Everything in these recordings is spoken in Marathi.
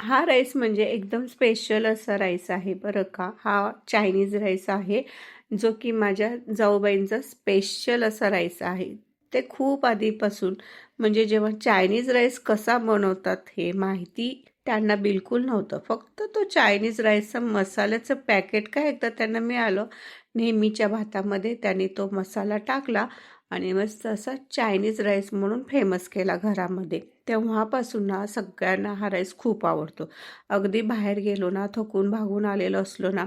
हा राईस म्हणजे एकदम स्पेशल असा राईस आहे बरं का. हा चायनीज राईस आहे, जो की माझ्या जाऊबाईंचा स्पेशल असा राईस आहे. ते खूप आधीपासून म्हणजे जेव्हा चायनीज राईस कसा बनवतात हे माहिती त्यांना बिलकुल नव्हतं. फक्त तो चायनीज राईसचा मसाल्याचं पॅकेट काय एकदा त्यांना मिळालं. नेहमीच्या भातामध्ये त्यांनी तो मसाला टाकला आणि मस्त असा चायनीज राईस म्हणून फेमस केला घरामध्ये. तेव्हापासून ना सगळ्यांना हा राईस खूप आवडतो. अगदी बाहेर गेलो ना, थकून भागून आलेलो असलो ना,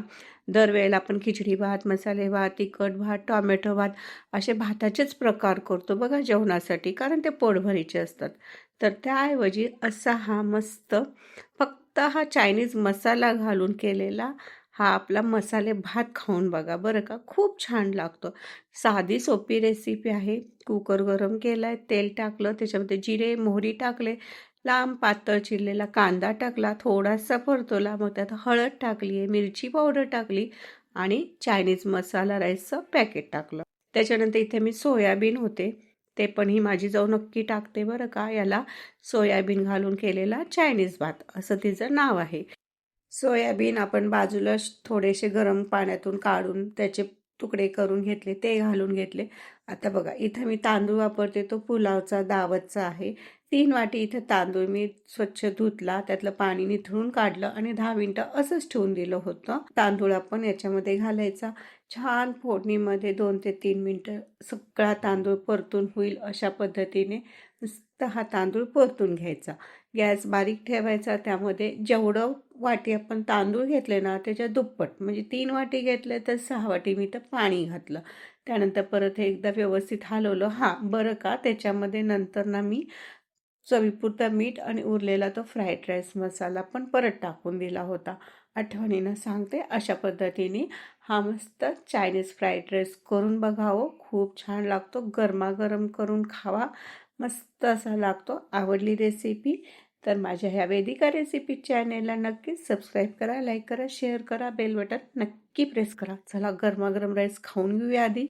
दरवेळेला आपण खिचडी भात, मसाले भात, तिखट भात, टोमॅटो भात असे भाताचेच प्रकार करतो बघा जेवणासाठी, कारण ते पोटभरीचे असतात. तर त्याऐवजी असा हा मस्त फक्त हा चायनीज मसाला घालून केलेला हा आपला मसाले भात खाऊन बघा बरं का, खूप छान लागतो. साधी सोपी रेसिपी आहे. कुकर गरम केला आहे, तेल टाकलं, त्याच्यामध्ये जिरे मोहरी टाकले, लांब पातळ चिरलेला कांदा टाकला, थोडासा परतवला, मग त्यात हळद टाकली आहे, मिरची पावडर टाकली आणि चायनीज मसाला राईसचं पॅकेट टाकलं. त्याच्यानंतर इथे मी सोयाबीन होते, ते पण ही माझी जाऊ नक्की टाकते बरं का. याला सोयाबीन घालून केलेला चायनीज भात असं तिचं नाव आहे. सोयाबीन आपण बाजूला थोडेसे गरम पाण्यातून काढून त्याचे तुकडे करून घेतले, ते घालून घेतले. आता बघा इथं मी तांदूळ वापरते, तो पुलावचा दावतचा आहे. 3 वाटी इथं तांदूळ मी स्वच्छ धुतला, त्यातलं पाणी निथळून काढलं आणि 10 मिनिटं असंच ठेवून दिलं होतं. तांदूळ आपण याच्यामध्ये घालायचा, छान फोडणीमध्ये 2 ते 3 मिनिटं सगळा तांदूळ परतून होईल अशा पद्धतीने मस्त हा तांदूळ परतून घ्यायचा. गॅस बारीक ठेवायचा. त्यामध्ये जेवढं वाटी आपण तांदूळ घेतले ना त्याच्या दुप्पट, म्हणजे 3 वाटी घेतले तर 6 वाटी मी तर पाणी घातलं. त्यानंतर परत हे एकदा व्यवस्थित हलवलं. हां बरं का, त्याच्यामध्ये नंतर ना मी चवीपुरतं मीठ आणि उरलेला तो फ्राईड राईस मसाला पण परत टाकून दिला होता. आठवणीनं सांगते. अशा पद्धतीने हा मस्त चायनीज फ्राईड राईस करून बघावं, खूप छान लागतो. गरमागरम करून खावा, मस्त असा लागतो. आवडली रेसिपी तर माझ्या ह्या वेदिका रेसिपी चॅनेलला नक्कीच सबस्क्राईब करा, लाईक करा, शेअर करा, बेल बटन नक्की प्रेस करा. चला गरमागरम राईस खाऊन घेऊया आधी.